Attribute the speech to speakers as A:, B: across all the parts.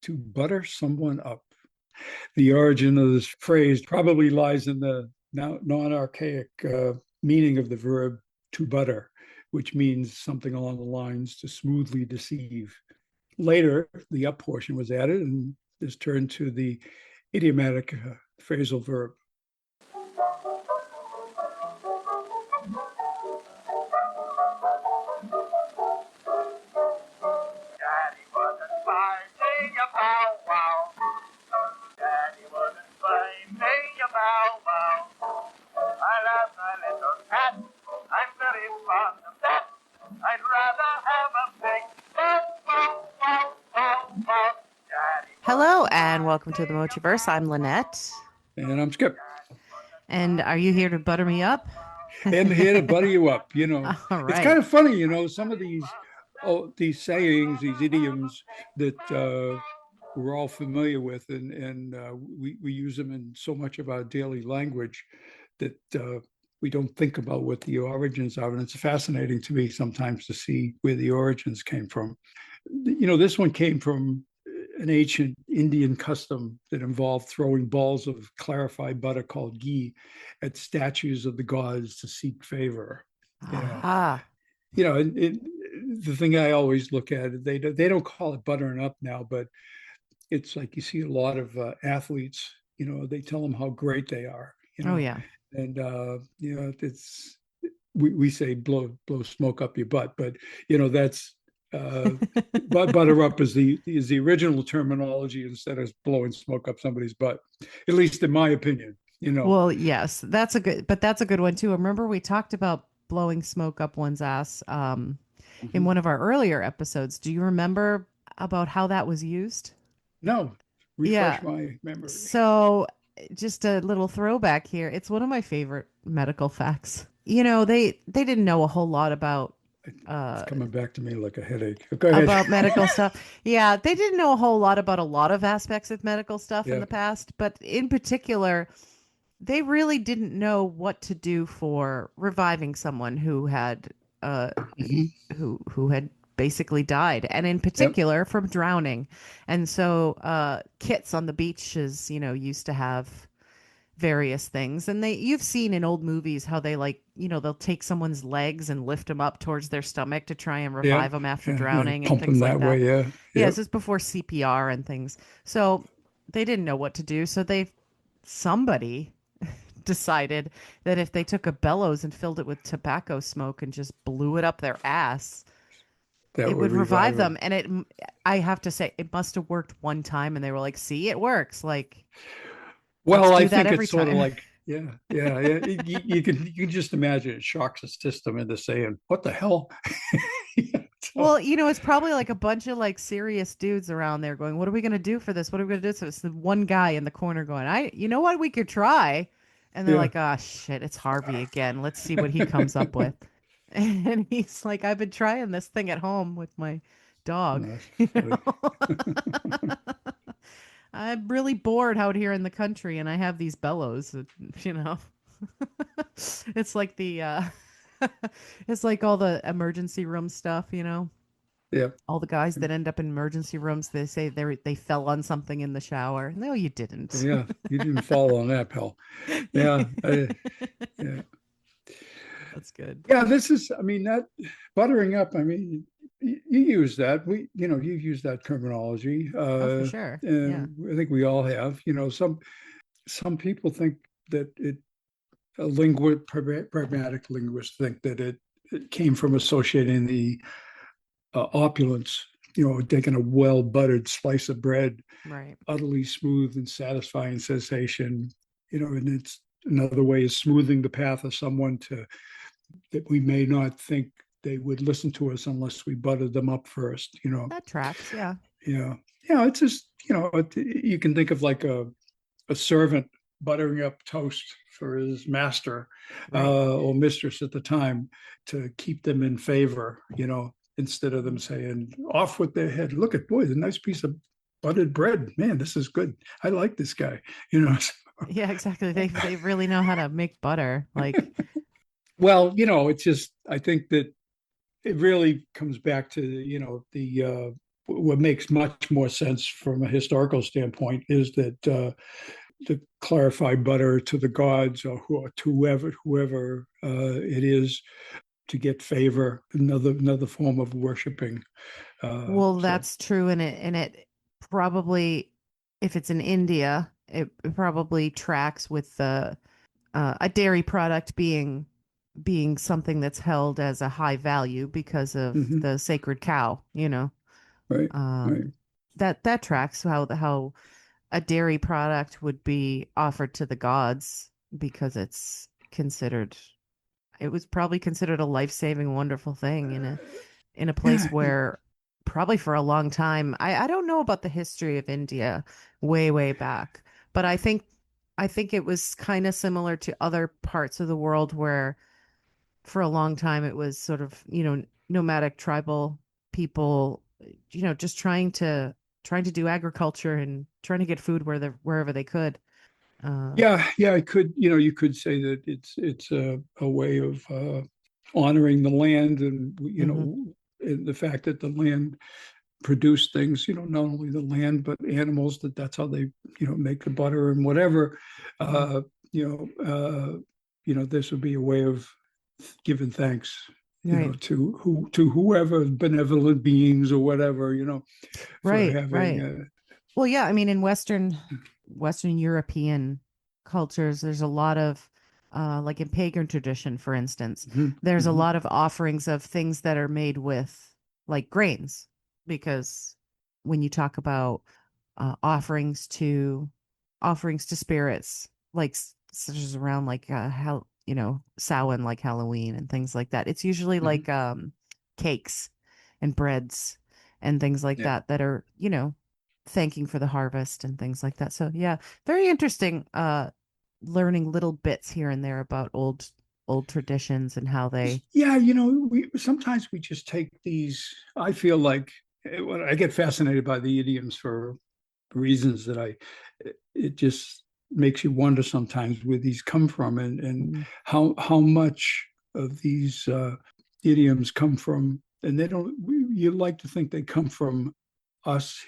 A: to butter someone up. The origin of this phrase probably lies in the now non-archaic meaning of the verb to butter, which means something along the lines to smoothly deceive. Later, the up portion was added and is turned to the idiomatic phrasal verb.
B: Hello and welcome to the Mochiverse. I'm Linette.
A: And I'm Skip.
B: And are you here to butter me up?
A: And here to butter you up.
B: All
A: It's
B: right.
A: kind of funny, some of these sayings, these idioms that we're all familiar with, and we use them in so much of our daily language that we don't think about what the origins are. And it's fascinating to me sometimes to see where the origins came from. This one came from an ancient Indian custom that involved throwing balls of clarified butter called ghee at statues of the gods to seek favor.
B: Ah,
A: The thing I always look at, they don't call it buttering up now, but it's like you see a lot of athletes, they tell them how great they are,
B: oh yeah.
A: and it's we say blow smoke up your butt, but that's butter up is the original terminology instead of blowing smoke up somebody's butt, at least in my opinion.
B: Well, yes, that's a good one too. Remember we talked about blowing smoke up one's ass in
A: Mhm.
B: one of our earlier episodes. Do you remember about how that was used?
A: No, refresh
B: Yeah.
A: my memory.
B: So just a little throwback here. It's one of my favorite medical facts. They didn't know a whole lot
A: It's
B: uh
A: coming back to me like a headache. Go ahead.
B: about medical stuff. Yeah, they didn't know a whole lot about a lot of aspects of medical stuff in
A: Yeah.
B: the past, but in particular, they really didn't know what to do for reviving someone who had uh
A: Mhm.
B: who had basically died, and in
A: Yep.
B: particular from drowning. And so kits on the beaches, used to have various things. And you've seen in old movies how they, like, they'll take someone's legs and lift them up towards their stomach to try and
A: Yeah.
B: revive them after
A: Yeah. And
B: drowning and
A: pump them
B: things like
A: that
B: that.
A: way. Yeah.
B: Yeah,
A: Yep.
B: this is before CPR and things. So they didn't know what to do. So somebody decided that if they took a bellows and filled it with tobacco smoke and just blew it up their ass,
A: That
B: it
A: would
B: would
A: revive
B: revive them.
A: them.
B: I have to say, it must have worked one time and they were like, see, it works. Like, let's
A: Well, I
B: do that
A: think
B: every
A: it's sort of
B: time.
A: like, yeah, yeah, yeah. You can just imagine it shocks the system into saying, "What the hell?" Yeah, so,
B: Well, it's probably like a bunch of like serious dudes around there going, "What are we gonna do for this? What are we gonna do?" So it's the one guy in the corner going, you know what, we could try." And they're
A: yeah.
B: like, "Ah, shit, it's Harvey again. Let's see what he comes up with." And he's like, "I've been trying this thing at home with my dog.
A: That's
B: You
A: funny.
B: know, I'm really bored out here in the country, and I have these bellows. You know, it's like it's like all the emergency room stuff.
A: Yeah,
B: All the guys that end up in emergency rooms, they say they fell on something in the shower. No, you didn't.
A: yeah. You didn't fall on that, pal. Yeah, yeah,
B: That's good.
A: yeah. This is, I mean, that buttering up. I mean, you use that. You've used that terminology,
B: Oh, for sure. Yeah.
A: and I think we all have. Some people think that pragmatic linguists think that it came from associating the opulence, taking a well buttered slice of bread,
B: Right.
A: utterly smooth and satisfying sensation, and it's another way is smoothing the path of someone to that we may not think they would listen to us unless we buttered them up first,
B: That tracks. Yeah.
A: yeah. Yeah, it's just, you can think of like a servant buttering up toast for his master
B: Right.
A: or mistress at the time to keep them in favor, instead of them saying, off with their head. Look at, boy, the nice piece of buttered bread. Man, this is good. I like this guy, you know.
B: Yeah, exactly. They really know how to make butter. Like,
A: Well, it's just, I think that it really comes back to, the what makes much more sense from a historical standpoint is that to clarify butter to the gods or to whoever it is to get favor, another form of worshiping.
B: Well,
A: So
B: that's true, and it probably, if it's in India, it probably tracks with the a dairy product being something that's held as a high value because of
A: mhm,
B: the sacred cow, you know.
A: right, right.
B: Um, that tracks how a dairy product would be offered to the gods because it was probably considered a life-saving wonderful thing in a place
A: Yeah,
B: where probably for a long time, I don't know about the history of India way back, but I think it was kind of similar to other parts of the world where for a long time it was sort of, nomadic tribal people, just trying to do agriculture and trying to get food wherever they could. uh
A: yeah. I could, you could say that it's a way of honoring the land, and
B: mhm,
A: and the fact that the land produce things, not only the land but animals, that's how they, make the butter and whatever.
B: mhm.
A: uh you know uh this would be a way of giving thanks,
B: Right,
A: to whoever, benevolent beings or whatever, for
B: right,
A: having
B: right. Well, yeah, I mean, in Western European cultures, there's a lot of, like in pagan tradition, for instance,
A: mhm,
B: there's a
A: mhm.
B: lot of offerings of things that are made with like grains, because when you talk about offerings to spirits, like such as around like how Samhain, like Halloween and things like that, it's usually
A: Mhm.
B: like cakes and breads and things like
A: Yeah.
B: that are thanking for the harvest and things like that. So yeah, very interesting learning little bits here and there about old traditions and how they.
A: Yeah, we sometimes we just take these. I feel like when I get fascinated by the idioms for reasons that it just makes you wonder sometimes where these come from, and
B: Mhm.
A: how much of these idioms come from, and they don't. You like to think they come from us,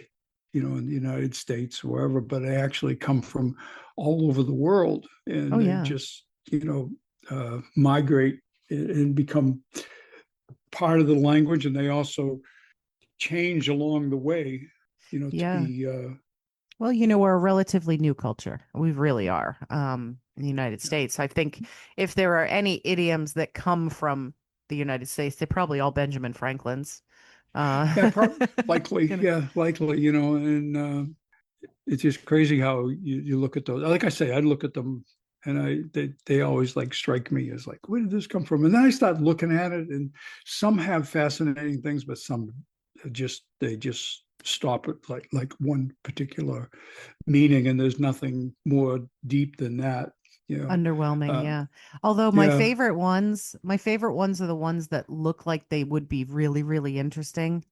A: in the United States, or wherever, but they actually come from all over the world,
B: Oh
A: and they
B: yeah.
A: just, migrate and become part of the language, and they also change along the way, to
B: Yeah.
A: be,
B: Well, we're a relatively new culture. We really are. In the United States, I think if there are any idioms that come from the United States, they're probably all Benjamin Franklin's.
A: yeah,
B: Uh,
A: likely,
B: you know.
A: yeah, likely, and it's just crazy how you look at those. Like I say, I look at them, and they always like strike me as like, where did this come from? And then I start looking at it, and some have fascinating things, but some they just stop at like one particular meaning, and there's nothing more deep than that, you know.
B: Underwhelming,
A: Uh,
B: yeah. Although
A: yeah.
B: my favorite ones are the ones that look like they would be really, really interesting,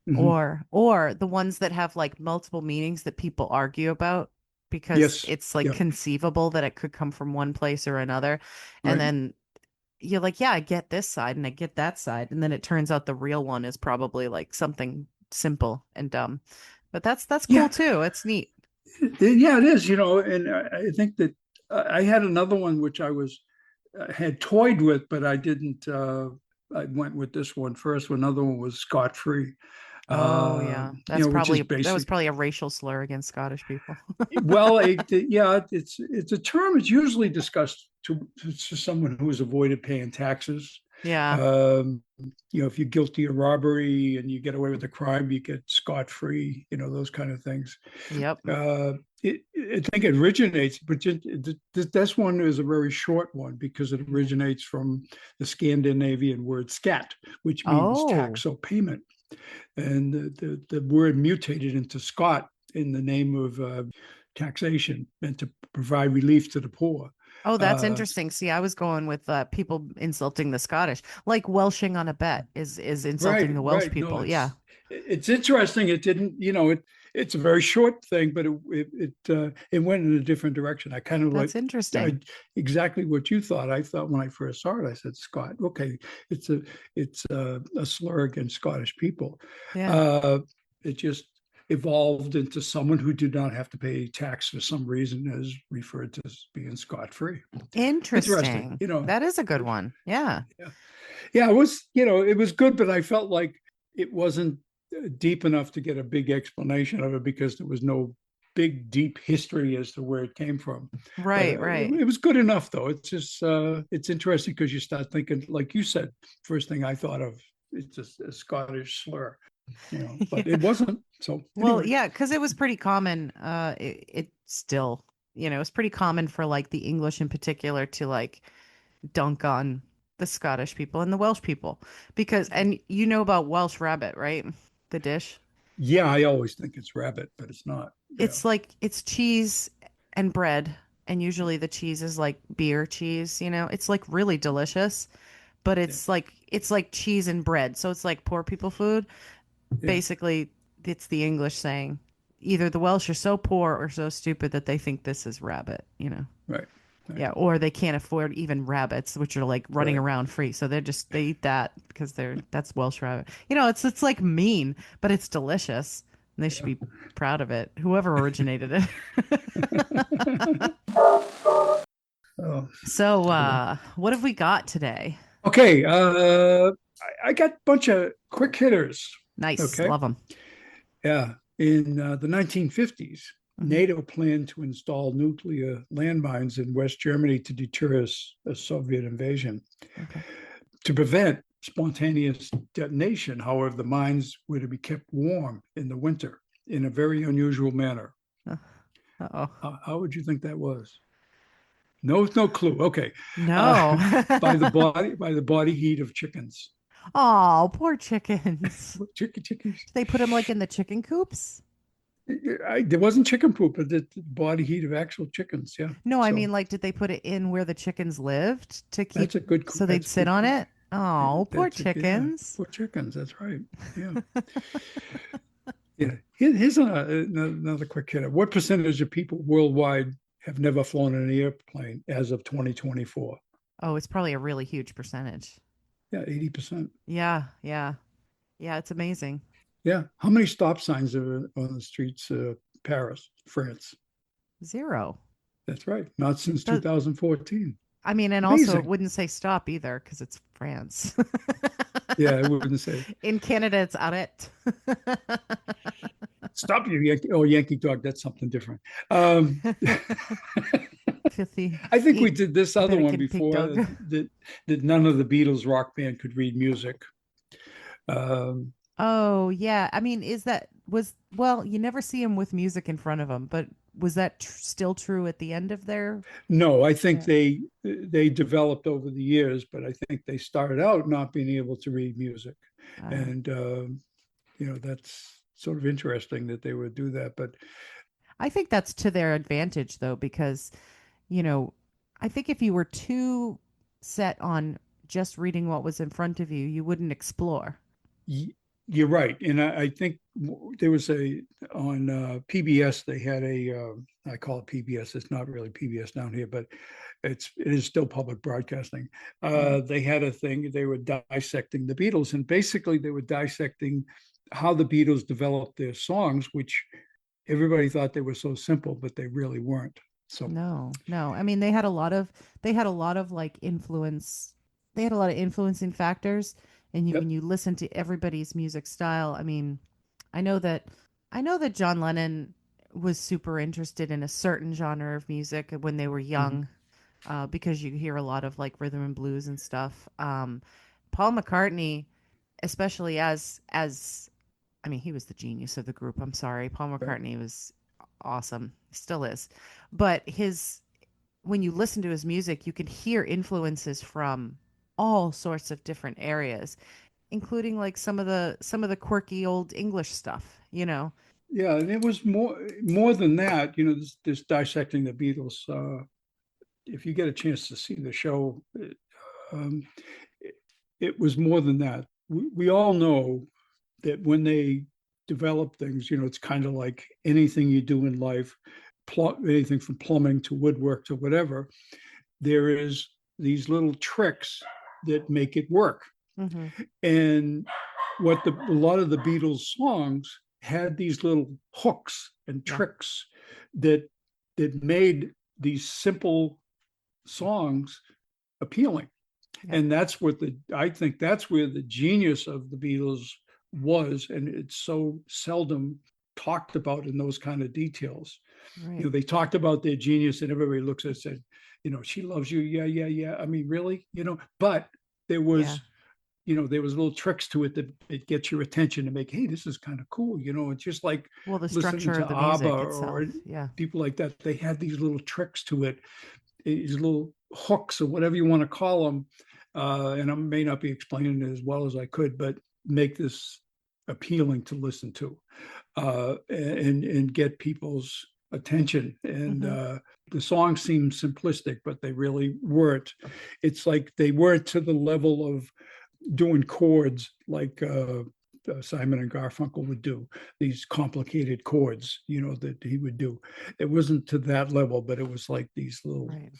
A: Mhm.
B: or the ones that have like multiple meanings that people argue about because
A: Yes.
B: it's like
A: Yeah.
B: conceivable that it could come from one place or another. And
A: Right.
B: then you're like, yeah, I get this side and I get that side. And then it turns out the real one is probably like something simple and dumb. But that's cool
A: Yeah.
B: too. It's neat.
A: Yeah, it is, and I think that I had another one which I was had toyed with, but I didn't. I went with this one first. Another one was scot free,
B: Oh yeah.
A: which is
B: That was
A: basic.
B: probably a racial slur against Scottish people.
A: Well, yeah, it's a term. It's usually discussed to someone who has avoided paying taxes.
B: Yeah.
A: Um, if you're guilty of robbery and you get away with the crime, you get scot free. Those kind of things.
B: Yep.
A: Uh, I think it originates, but this one is a very short one because it originates from the Scandinavian word scat, which means
B: Oh.
A: tax or payment. And the word mutated into Scot in the name of taxation, meant to provide relief to the poor.
B: Oh, that's
A: Uh,
B: interesting. See, I was going with people insulting the Scottish, like welshing on a bet is insulting
A: right,
B: the Welsh
A: right. No,
B: people. Yeah,
A: it's interesting. It didn't, it's a very short thing, but it went in a different direction. I kind of like
B: that's interesting.
A: exactly what you thought. I thought when I first saw it, I said, Scott, okay, it's a slur against Scottish people.
B: Yeah.
A: Uh, it just evolved into someone who did not have to pay tax for some reason, as referred to as being scot-free. Interesting,
B: Interesting.
A: you know.
B: That is a good one. Yeah.
A: Yeah, yeah, it was, it was good, but I felt like it wasn't deep enough to get a big explanation of it because there was no big deep history as to where it came from. But
B: Right, right.
A: it was good enough, though. It's just it's interesting because you start thinking, like you said, first thing I thought of, it's just a Scottish slur, but
B: Yeah.
A: it wasn't. So
B: Well,
A: anyway,
B: yeah, because it was pretty common. It still, it's pretty common for like the English in particular to like dunk on the Scottish people and the Welsh people because, and you know about Welsh rabbit, right? The dish.
A: yeah, I always think it's rabbit, but it's not. Yeah,
B: It's like it's cheese and bread, and usually the cheese is like beer cheese, It's like really delicious, but
A: yeah,
B: it's like cheese and bread. So it's like poor people food.
A: yeah.
B: Basically, it's the English saying either the Welsh are so poor or so stupid that they think this is rabbit.
A: Right, right,
B: Yeah, or they can't afford even rabbits, which are like running
A: right.
B: around free. So they eat that because that's Welsh rabbit. It's like mean, but it's delicious. And they should
A: Yeah.
B: be proud of it. Whoever originated it.
A: Oh,
B: So,
A: boy.
B: what have we got today?
A: Okay, I got a bunch of quick hitters.
B: Nice,
A: Okay,
B: love them.
A: yeah. In the 1950s,
B: Hmm.
A: NATO planned to install nuclear landmines in West Germany to deter a Soviet invasion.
B: Okay.
A: To prevent spontaneous detonation, however, the mines were to be kept warm in the winter in a very unusual manner.
B: Uh-oh.
A: How would you think that was? No, no clue. Okay,
B: No.
A: by the body heat of chickens.
B: Oh, poor chickens.
A: Chickens.
B: Do they put them like in the chicken coops?
A: There wasn't chicken poop, but the body heat of actual chickens. Yeah.
B: No, I
A: So
B: mean, like, did they put it in where the chickens lived to keep
A: that's a good.
B: so they'd
A: That's a
B: sit
A: good.
B: on it? Oh, poor
A: Yeah.
B: chickens.
A: Poor chickens. That's right. Yeah. Yeah. Here's another quick hit. What percentage of people worldwide have never flown in an airplane as of 2024?
B: Oh, it's probably a really huge percentage.
A: Yeah, 80%.
B: Yeah, yeah. Yeah, it's amazing.
A: Yeah. How many stop signs are on the streets of Paris, France?
B: Zero.
A: That's right. Not since
B: The,
A: 2014.
B: I mean, and also it
A: Amazing.
B: wouldn't say stop either because it's France.
A: Yeah, I wouldn't say
B: In Canada, it's arrête.
A: stop you, Yankee. Oh, Yankee dog. That's something different. Um,
B: Filthy
A: I think we did this other one
B: American pig
A: before
B: dog.
A: that none of the Beatles rock band could read music. Um,
B: Oh, yeah. I mean, well, you never see him with music in front of him, but was that still true at the end of their?
A: no, I think
B: Yeah.
A: they developed over the years, but I think they started out not being able to read music,
B: Uh,
A: and that's sort of interesting that they would do that. But
B: I think that's to their advantage though, because, you know, I think if you were too set on just reading what was in front of you, you wouldn't explore.
A: you're right, and I think there was a on PBS. They had I call it PBS. It's not really PBS down here, but it is still public broadcasting.
B: Mhm.
A: They had a thing. They were dissecting the Beatles, and basically they were dissecting how the Beatles developed their songs, which everybody thought they were so simple, but they really weren't. So,
B: No, no. I mean, they had a lot of like influence. They had a lot of influencing factors, and when
A: yep.
B: you listen to everybody's music style, I mean, I know that I know that John Lennon was super interested in a certain genre of music when they were
A: Mhm.
B: young, because you hear a lot of like rhythm and blues and stuff. Paul McCartney, especially as I mean, he was the genius of the group. I'm sorry. Paul
A: Right.
B: McCartney was awesome. He still is. But when you listen to his music, you can hear influences from all sorts of different areas, including like some of the quirky old English stuff.
A: Yeah, and it was more than that. This dissecting the Beatles. If you get a chance to see the show, um, it, it was more than that. We all know that when they develop things, it's kind of like anything you do in life, anything from plumbing to woodwork to whatever. There is these little tricks that make it work.
B: Hmm.
A: And a lot of the Beatles songs had these little hooks and
B: Yeah.
A: tricks that made these simple songs appealing.
B: Yep.
A: And that's what the I think that's where the genius of the Beatles was, and it's so seldom talked about in those kind of details.
B: Right.
A: They talked about their genius, and everybody looks at it and said, she loves you. Yeah, yeah, yeah. I mean, really, but there
B: Yeah.
A: was, there was little tricks to it that it gets your attention to make, hey, this is kind of cool. It's just like
B: Well, the
A: listening
B: structure
A: to
B: of the
A: ABBA
B: music
A: or
B: itself. Yeah.
A: people like that. They had these little tricks to it, these little hooks or whatever you want to call them. And I may not be explaining it as well as I could, but make this appealing to listen to, and get people's attention. And
B: Hmm.
A: the songs seem simplistic, but they really weren't. It's like they weren't to the level of doing chords like Simon and Garfunkel would do, these complicated chords, that he would do. It wasn't to that level, but it was like these little
B: Right.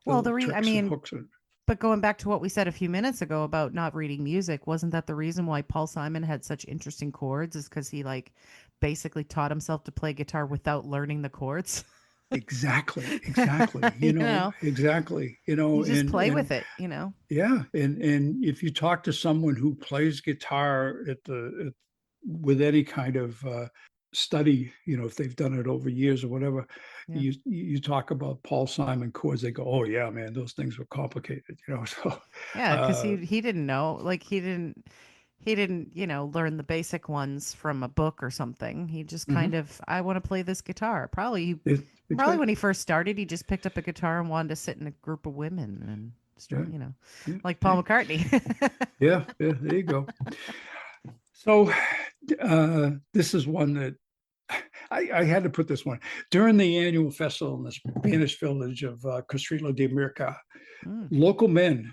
B: Well,
A: little
B: I
A: tricks and
B: mean,
A: hooks. And
B: but going back to what we said a few minutes ago about not reading music, wasn't that the reason why Paul Simon had such interesting chords? Is because he like basically taught himself to play guitar without learning the chords.
A: exactly, exactly,
B: you know,
A: exactly,
B: you just play
A: and
B: with it.
A: yeah, and if you talk to someone who plays guitar with any kind of study, if they've done it over years or whatever,
B: Yeah.
A: you talk about Paul Simon chords, they go, "Oh yeah, man, those things were complicated," So,
B: Yeah, because
A: uh,
B: he didn't know, like he didn't learn the basic ones from a book or something. He just kind
A: mhm.
B: of I want to play this guitar.
A: That's
B: Probably
A: right.
B: when he first started, he just picked up a guitar and wanted to sit in a group of women and
A: Yeah,
B: strum,
A: yeah,
B: like
A: yeah,
B: Paul McCartney.
A: yeah, yeah. There you go. So, this is one that I had to put this one during the annual festival in the Spanish village of Castrelo de Mirca.
B: Mm.
A: Local men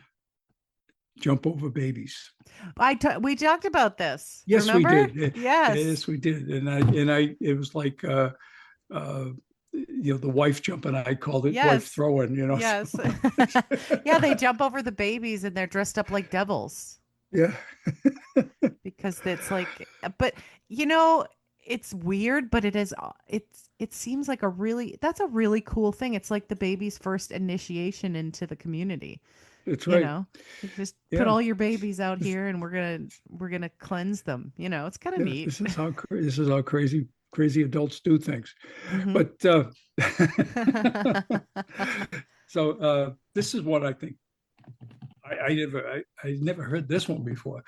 A: jump over babies.
B: We talked about this.
A: Yes, we
B: Remember?
A: did.
B: Yes.
A: Yes, we did. And it was like, uh, the wife jumping. I called it wife
B: Yes.
A: throwing.
B: Yes. Yeah, they jump over the babies and they're dressed up like devils
A: Yeah,
B: because it's like but you know, it's weird, but it seems like that's a really cool thing. It's like the baby's first initiation into the community.
A: that's
B: You
A: right.
B: know, you just put
A: Yeah,
B: all your babies out
A: this,
B: here and we're gonna cleanse them. It's kind of
A: yeah.
B: neat.
A: This is how crazy adults do things.
B: Hmm.
A: But so this is what I think. I never heard this one before.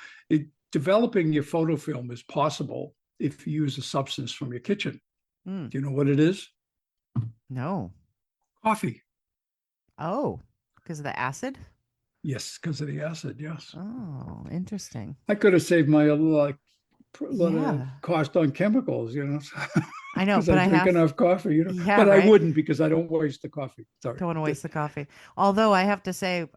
A: Developing your photo film is possible if you use a substance from your kitchen.
B: Mm,
A: Do you know what it is?
B: no.
A: Coffee.
B: Oh, because of the acid.
A: Yes, because of the acid. Yes,
B: Oh, interesting.
A: I could have saved my like a lot of
B: Yeah,
A: cost on chemicals,
B: I know,
A: because
B: but
A: I
B: I
A: drink
B: have.
A: enough coffee,
B: Yeah,
A: But I
B: right.
A: wouldn't because I don't waste the coffee. Sorry.
B: Don't want to waste the coffee. Although I have to say,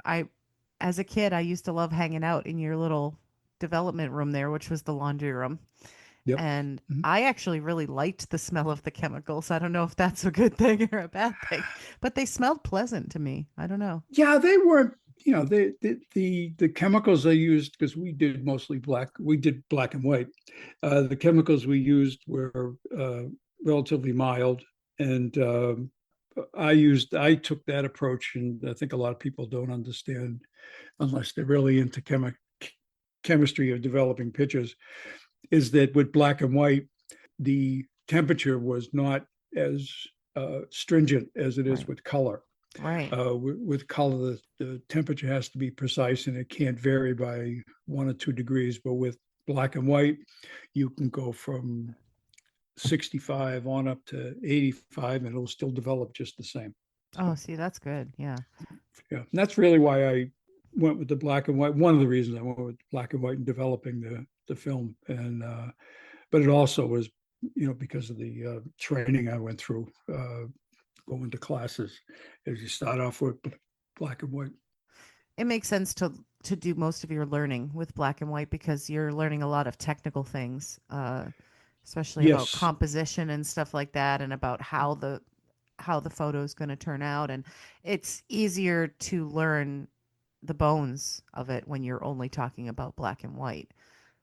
B: as a kid, I used to love hanging out in your little development room there, which was the laundry room.
A: Yep.
B: And
A: Mhm.
B: I actually really liked the smell of the chemicals. I don't know if that's a good thing or a bad thing, but they smelled pleasant to me. I don't know.
A: Yeah, they weren't. The chemicals they used, because we did mostly black. We did black and white. The chemicals we used were relatively mild, and I took that approach, and I think a lot of people don't understand unless they're really into chemistry of developing pictures. Is that with black and white, the temperature was not as stringent as it is
B: Right.
A: with color.
B: Right.
A: With color, the temperature has to be precise and it can't vary by 1 or 2 degrees. But with black and white, you can go from 65 on up to 85 and it'll still develop just the same.
B: Oh,
A: So,
B: see, that's good. Yeah.
A: yeah, and that's really why I went with the black and white. One of the reasons I went with black and white in developing the film. And, but it also was, because of the training I went through, going to classes, as you start off with black and white.
B: It makes sense to do most of your learning with black and white because you're learning a lot of technical things, especially about
A: Yes,
B: composition and stuff like that, and about how the photo is going to turn out. And it's easier to learn the bones of it when you're only talking about black and white.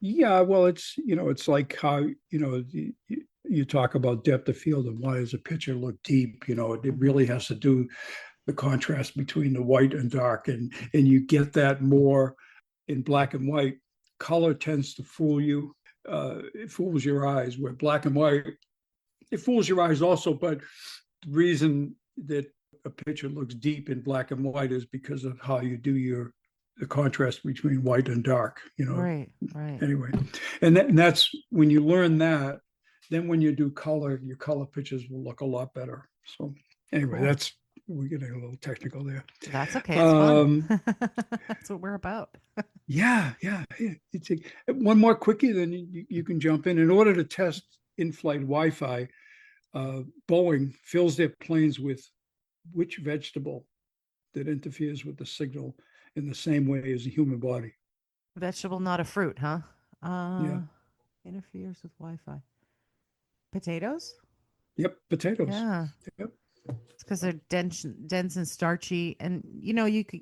A: Yeah, well, it's like how, you talk about depth of field and why does a picture look deep? It
B: Hmm.
A: really has to do the contrast between the white and dark, and you get that more in black and white. Color tends to fool you. It fools your eyes. Where black and white, it fools your eyes also. But the reason that a picture looks deep in black and white is because of how you do the contrast between white and dark.
B: Right, right.
A: Anyway, and that's when you learn that. Then when you do color, your color pictures will look a lot better. So anyway,
B: Cool.
A: we're getting a little technical there.
B: That's okay. It's fun.
A: Um,
B: That's what we're about.
A: yeah. One more quickie, then you can jump in. In order to test in-flight Wi-Fi, Boeing fills their planes with which vegetable that interferes with the signal in the same way as the human body?
B: Vegetable, not a fruit, huh?
A: Yeah.
B: Uh, interferes with Wi-Fi. Potatoes?
A: Yep. Potatoes.
B: Yeah.
A: Yep.
B: It's because they're dense and starchy, and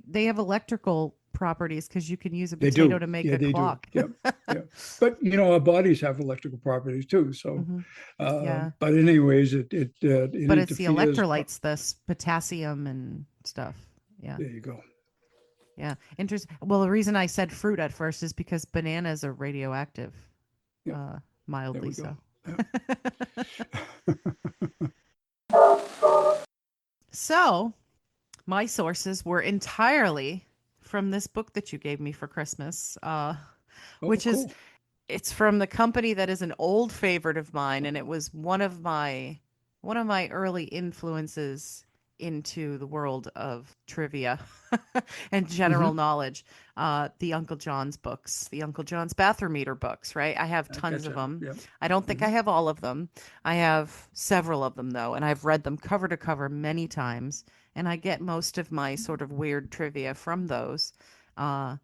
B: they have electrical properties because you can use a
A: They
B: potato
A: do.
B: to make
A: Yeah,
B: a
A: they do.
B: clock.
A: Yep. Yeah. But our bodies have electrical properties too. So,
B: Hmm. Yeah,
A: but anyways, it
B: but it's the
A: interferes.
B: electrolytes, potassium and stuff. Yeah,
A: There you go.
B: yeah. Interesting. Well, the reason I said fruit at first is because bananas are radioactive,
A: Yep.
B: uh,
A: There
B: mildly
A: we go.
B: so.
A: Yep.
B: So my sources were entirely from this book that you gave me for Christmas,
A: Oh,
B: which is
A: cool.
B: it's from the company that is an old favorite of mine, and it was one of my early influences into the world of trivia and general
A: Hmm.
B: knowledge. The Uncle John's books, the Uncle John's bathroom eater books, right? I have
A: I
B: tons of
A: gotcha.
B: them.
A: Yep.
B: I don't think
A: Hmm.
B: I have all of them. I have several of them though, and I've read them cover to cover many times, and I get most of my sort of weird trivia from those. Uh,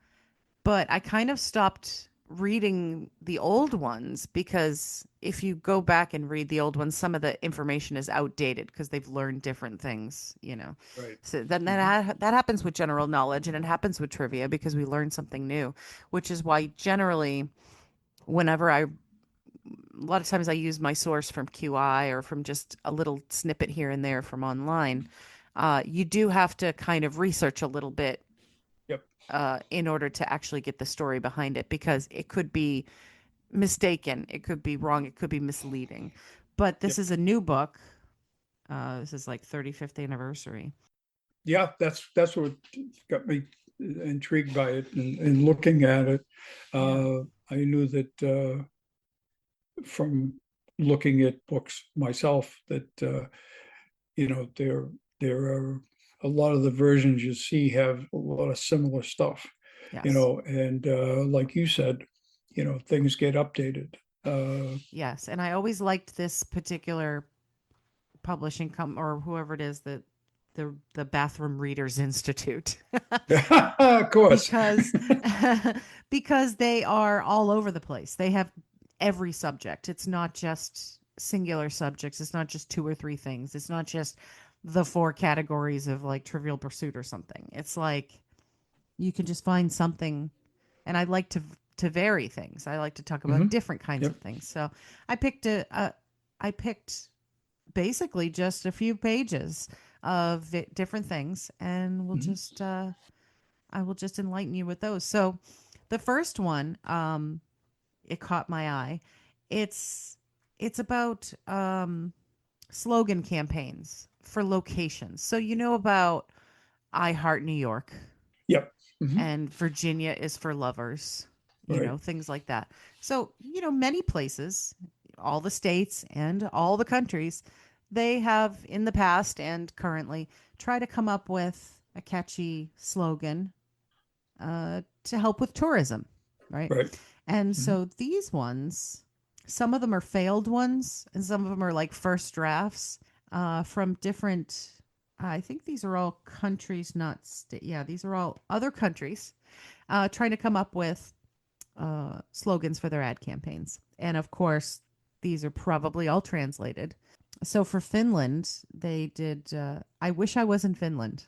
B: but I kind of stopped reading the old ones because if you go back and read the old ones, some of the information is outdated because they've learned different things.
A: Right.
B: So then
A: Hmm.
B: that happens with general knowledge and it happens with trivia because we learn something new, which is why generally whenever a lot of times I use my source from QI or from just a little snippet here and there from online. You do have to kind of research a little bit
A: Yep.
B: in order to actually get the story behind it because it could be mistaken, it could be wrong, it could be misleading. But this
A: Yep.
B: is a new book. This is like 35th anniversary.
A: Yeah. That's what got me intrigued by it and looking at it.
B: Yeah.
A: I knew that from looking at books myself that there are a lot of the versions you see have a lot of similar stuff,
B: Yes.
A: and like you said, things get updated.
B: Yes. And I always liked this particular or whoever it is that the Bathroom Readers Institute
A: Of course.
B: because because they are all over the place. They have every subject. It's not just singular subjects. It's not just two or three things. It's not just the four categories of like Trivial Pursuit or something. It's like you can just find something, and I like to vary things. I like to talk about
A: Hmm.
B: different kinds
A: Yep.
B: of things. So I picked I picked basically just a few pages of different things, and
A: Hmm.
B: I will just enlighten you with those. So the first one, it caught my eye. It's it's about slogan campaigns for locations. So you know about I Heart New York
A: Yep. Hmm.
B: and Virginia is for lovers,
A: Right.
B: things like that. So, many places, all the states and all the countries, they have in the past and currently try to come up with a catchy slogan to help with tourism, right?
A: Right.
B: And
A: Hmm.
B: so these ones, some of them are failed ones, and some of them are like first drafts from different. I think these are all countries, not yeah, these are all other countries trying to come up with slogans for their ad campaigns. And of course, these are probably all translated. So for Finland, they did. I wish I was in Finland.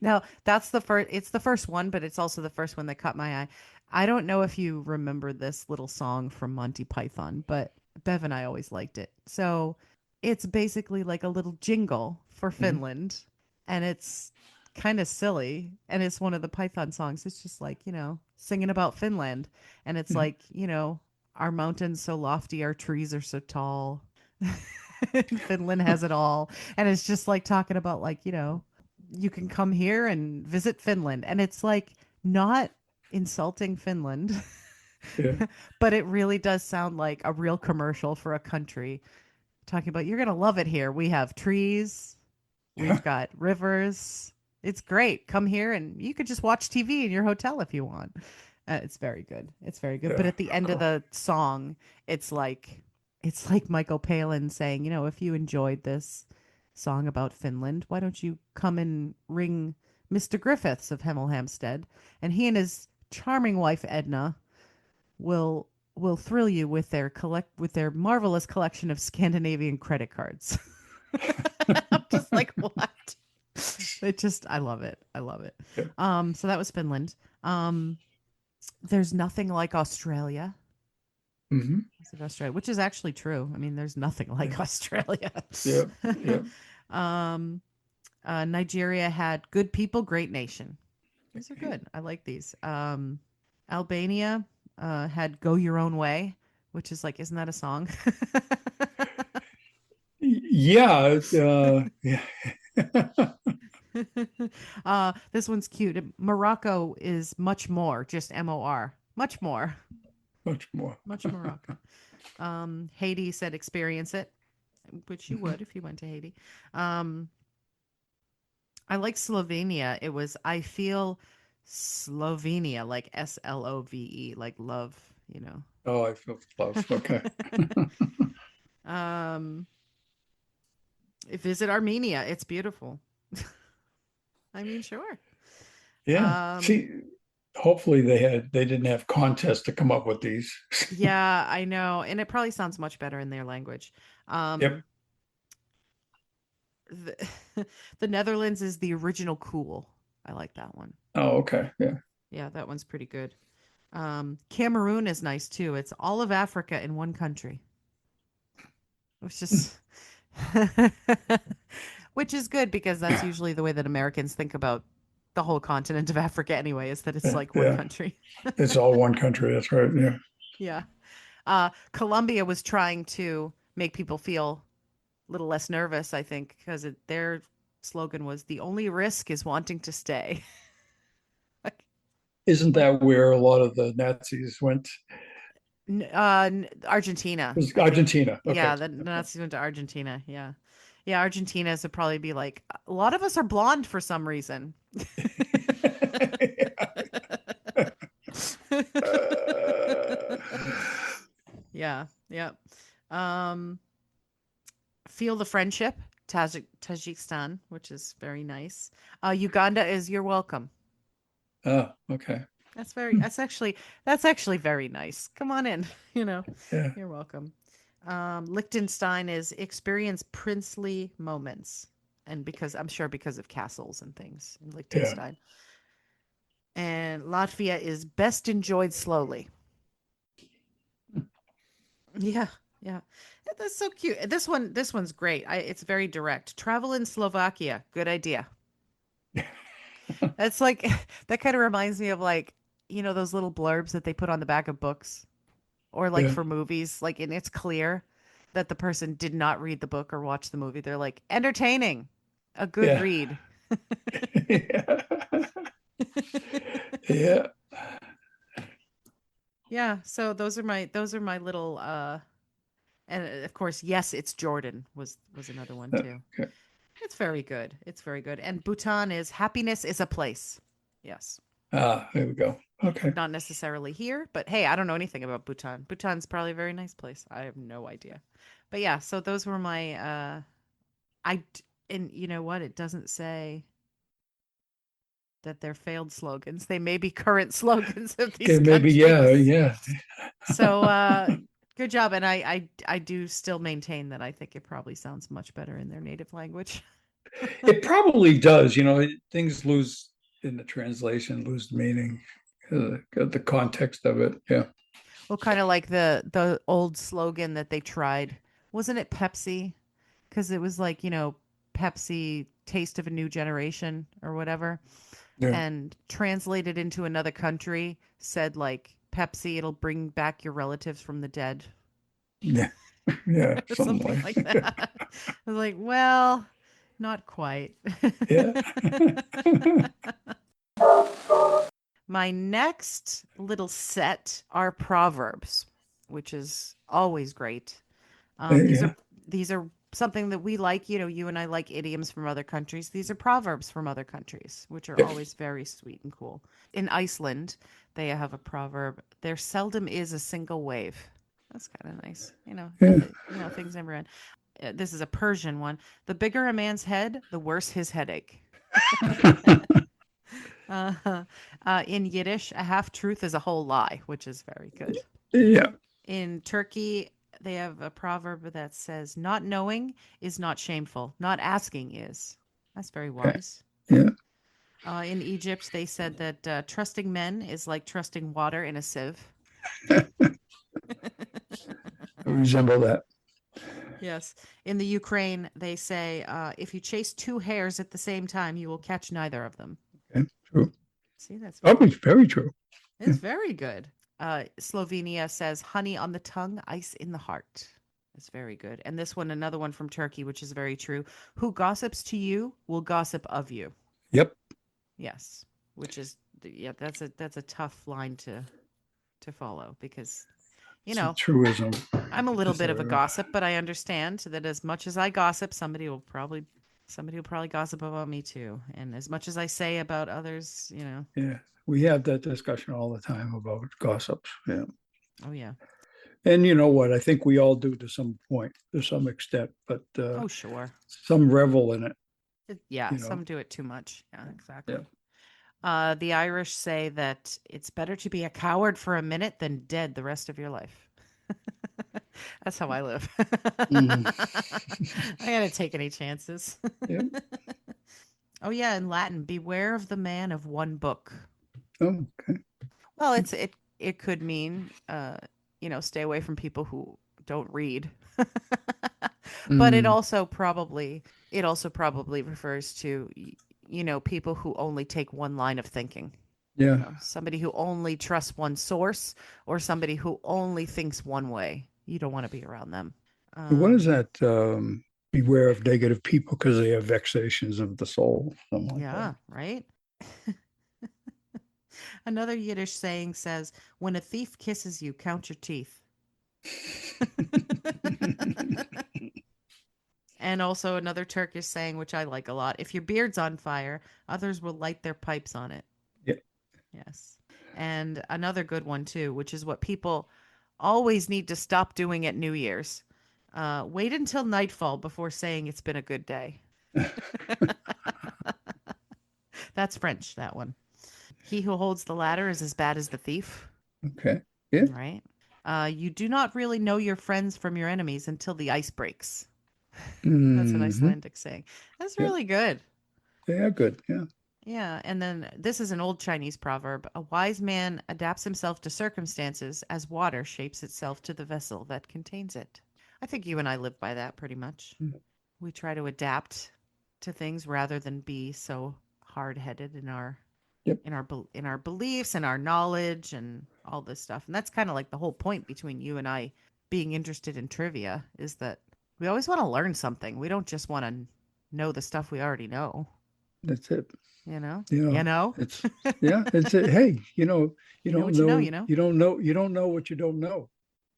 B: Now that's the first. It's the first one, but it's also the first one that caught my eye. I don't know if you remember this little song from Monty Python, but Bev and I always liked it. So it's basically like a little jingle for
A: Mhm.
B: Finland, and it's kind of silly. And it's one of the Python songs. It's just like, singing about Finland. And it's
A: Mhm.
B: like, our mountains so lofty, our trees are so tall. Finland has it all. And it's just like talking about, like, you can come here and visit Finland. And it's like not insulting Finland,
A: Yeah.
B: but it really does sound like a real commercial for a country talking about you're going to love it here. We have trees, we've
A: Yeah.
B: got rivers. It's great. Come here and you could just watch TV in your hotel if you want. It's very good. It's very good. But
A: Yeah.
B: at the end of
A: Cool.
B: the song, it's like Michael Palin saying, if you enjoyed this song about Finland, why don't you come and ring Mr. Griffiths of Hemel Hempstead, and he and his charming wife Edna will thrill you with their marvelous collection of Scandinavian credit cards. I'm just like, what? I love it. I love it.
A: Yeah.
B: So that was Finland. Um, there's nothing like Australia.
A: Hmm.
B: It's like Australia, which is actually true. I mean, there's nothing
A: Yeah.
B: like Australia.
A: Yeah. Yeah.
B: um, Nigeria had good people, great nation. These are good. I like these. Albania had go your own way, which is like, isn't that a song?
A: Yeah. Yeah.
B: This one's cute. Morocco is much more, just MOR. Much more.
A: Much more.
B: Much Morocco. Haiti said experience it, which you
A: Mhm.
B: would if you went to Haiti. Um, I like Slovenia. It was I feel Slovenia, like SLOVE, like love, you know.
A: Oh, I feel love. Okay.
B: um, Visit Armenia. It's beautiful. I mean, sure.
A: Yeah.
B: Um,
A: See, hopefully they didn't have contests to come up with these.
B: yeah, I know, and it probably sounds much better in their language.
A: Yep.
B: Um, the, the Netherlands is the original cool. I like that one.
A: Oh, okay. Yeah.
B: Yeah, that one's pretty good. Cameroon is nice too. It's all of Africa in one country. Which is which is good because that's usually the way that Americans think about the whole continent of Africa anyway, is that it's
A: Yeah.
B: like one
A: Yeah.
B: country.
A: It's all one country. That's right. Yeah.
B: Yeah. Colombia was trying to make people feel a little less nervous, I think, because their slogan was the only risk is wanting to stay. like,
A: Isn't
B: like
A: that where a lot of the Nazis went?
B: Argentina,
A: It was
B: I think.
A: Argentina. Okay.
B: Yeah, the Nazis went to Argentina. Yeah. Yeah, Argentina's would probably be like a lot of us are blonde for some reason. Yeah, yeah. Um, feel the friendship, Tajikistan, which is very nice. Uganda is you're welcome.
A: Oh, okay.
B: That's very.
A: Hmm.
B: That's actually very nice. Come on in. You know,
A: Yeah.
B: you're welcome. Liechtenstein is experience princely moments, and because I'm sure because of castles and things in
A: Yeah.
B: Liechtenstein. And Latvia is best enjoyed slowly. Yeah, yeah. That's so cute. This one's great. It's very direct. Travel in Slovakia. Good idea. That's like that kind of reminds me of like, those little blurbs that they put on the back of books or like
A: Yeah.
B: for movies, like and it's clear that the person did not read the book or watch the movie. They're like, entertaining, a good
A: Yeah.
B: read.
A: Yeah. Yeah.
B: Yeah, so those are my little and of course, yes, it's Jordan was another one too.
A: Okay.
B: It's very good. It's very good. And Bhutan is happiness is a place. Yes.
A: Ah, there we go. Okay.
B: Not necessarily here, but hey, I don't know anything about Bhutan. Bhutan's probably a very nice place. I have no idea. But yeah, so those were my and you know what? It doesn't say that they're failed slogans. They may be current slogans of these
A: Okay, maybe, yeah,
B: countries.
A: yeah.
B: So good job. And I do still maintain that I think it probably sounds much better in their native language.
A: It probably does, things lose in the translation, lose meaning. Got the context of it. Yeah.
B: Well, kind of like the old slogan that they tried. Wasn't it Pepsi? Because it was like, Pepsi, taste of a new generation or whatever.
A: Yeah.
B: And translated into another country said like Pepsi, it'll bring back your relatives from the dead.
A: Yeah. Yeah.
B: Or
A: Something
B: something like
A: like
B: that. I was like, well, not quite.
A: yeah.
B: My next little set are proverbs, which is always great. These
A: Yeah.
B: are these are something that we like. You and I like idioms from other countries. These are proverbs from other countries, which are
A: Yeah.
B: always very sweet and cool. In Iceland, they have a proverb: "There seldom is a single wave." That's kind of nice.
A: Yeah.
B: Nothing. Things never end. This is a Persian one. The bigger a man's head, the worse his headache. Uh, in Yiddish, a half truth is a whole lie, which is very good.
A: Yeah.
B: In Turkey, they have a proverb that says, "Not knowing is not shameful, not asking is." That's very
A: Okay.
B: wise.
A: Yeah.
B: In Egypt, they said that trusting men is like trusting water in a sieve.
A: I resemble that.
B: Yes. In the Ukraine, they say, if you chase two hares at the same time, you will catch neither of them.
A: Okay. True.
B: See, that's
A: Oh,
B: very,
A: it's very true. Yeah.
B: it's very good. Slovenia says, honey on the tongue, ice in the heart. It's very good. And this one, another one from Turkey, which is very true. Who gossips to you will gossip of you.
A: Yep.
B: Yes. Which is, yeah, that's a tough line to follow because, you
A: It's a
B: know,
A: truism.
B: I'm a little
A: It's
B: bit of a
A: a,
B: gossip, but I understand that as much as I gossip, somebody will probably gossip about me too. And as much as I say about others.
A: yeah. We have that discussion all the time about gossips. Yeah.
B: Oh yeah.
A: And you know what? I think we all do to some point, to some extent, but
B: Oh sure.
A: some revel in it,
B: Yeah,
A: you know.
B: some do it too much. Yeah,
A: Yeah.
B: exactly. The Irish say that it's better to be a coward for a minute than dead the rest of your life. That's how I live.
A: Mhm.
B: I gotta take any chances.
A: Yeah.
B: Oh yeah, in Latin, beware of the man of one book.
A: Oh, okay.
B: Well, it could mean stay away from people who don't read. But it
A: Mm,
B: also probably it also probably refers to people who only take one line of thinking.
A: yeah.
B: Somebody who only trusts one source or somebody who only thinks one way. You don't want to be around them.
A: What is
B: Um,
A: that? Beware of negative people because they have vexations of the soul, something like that.
B: yeah, right? Another Yiddish saying says, "When a thief kisses you, count your teeth." And also another Turkish saying, which I like a lot: "If your beard's on fire, others will light their pipes on it."
A: Yeah.
B: Yes. And another good one, too, which is what people always need to stop doing at New Year's. Wait until nightfall before saying it's been a good day. That's French, that one. He who holds the ladder is as bad as the thief,
A: Okay. Yeah.
B: right? You do not really know your friends from your enemies until the ice breaks. That's an
A: Hmm.
B: Icelandic saying. That's
A: Yep.
B: really good.
A: They are good. Yeah.
B: Yeah, and then this is an old Chinese proverb. A wise man adapts himself to circumstances as water shapes itself to the vessel that contains it. I think you and I live by that pretty much. We try to adapt to things rather than be so hard-headed in our
A: Yep.
B: in our beliefs and our knowledge and all this stuff. And that's kind of like the whole point between you and I being interested in trivia is that we always want to learn something. We don't just want to know the stuff we already know,
A: That's it.
B: you know?
A: You
B: You
A: know,
B: know?
A: it's yeah, it's it. Hey, you
B: You know
A: don't
B: what you know,
A: know,
B: you know?
A: you don't know what you don't know.